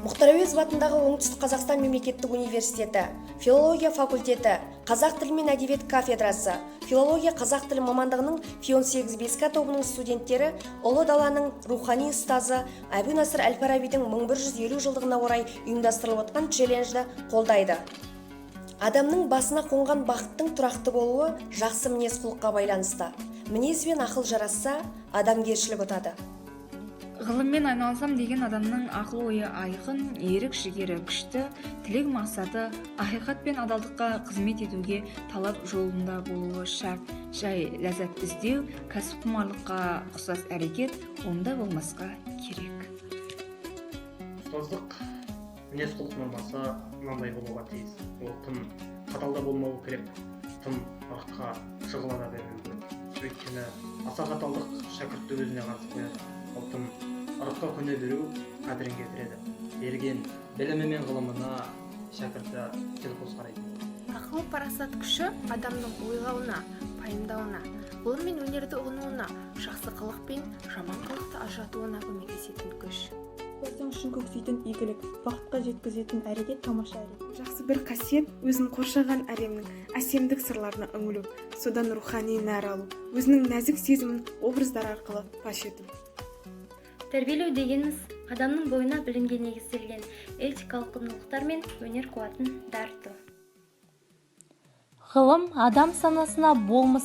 Мұхтар Әуезов атындағы Оңтүстік Қазақстан мемлекеттік университеті, филология факультеті, қазақ тілі мен әдебиет кафедрасы, филология қазақ тілі мамандығының Фион 8-5 тобының студенттері ұлы даланың рухани ұстазы Әбу Насыр әл-Фарабидің 1150 жылдығына орай ұйымдастырылып отқан челленджді қолдайды. Адамның басына қонған бақыттың тұрақты болуы жақсы мінез құлыққа байланысты. Мінез бен ақыл жарасса, адамгершілік ұтады. Ғылыммен айналысам деген адамның ақыл ойы айқын, ерік жігері күшті, тілек мақсаты ақиқат пен адалдыққа қызмет етуге талап жолында болуы шарт. Жай ләззат іздеу, кәсіпқұмарлыққа ұқсас әрекет онда болмасқа керек. Ұстаздық мінез құлық нормасы мынандай болуға тиіс. Ол тым қатал да болмауы керек, тым артқа жығыла да бермеу керек. Өйткені аса қаталдық шәкіртті өзіне қарсы қояды. Ол тым артқа көне беру қадірін кетіреді. Берген білімі мен ғылымына шәкірті селқос қарайды. Ақыл парасат күші адамның ойлауына, пайымдауына, ғылым мен өнерді ұғынуына, жақсы қылық пен жаман қылықты ажыратуына көмектесетін күш. Қоғам үшін көксейтін игілік, бақытқа жеткізетін әрекет тамаша әрекет. Жақсы бір қасиет өзін қоршаған әлемнің әсемдік сырларына үңілу, содан рухани нәр алу, өзінің нәзік сезімін образдар арқылы паш ету. Тәрбиелеу дегеніміз адамның бойына білімге негізделген этикалық құндылықтар мен өнер қуатын дарыту. Ғылым адам санасына болмыс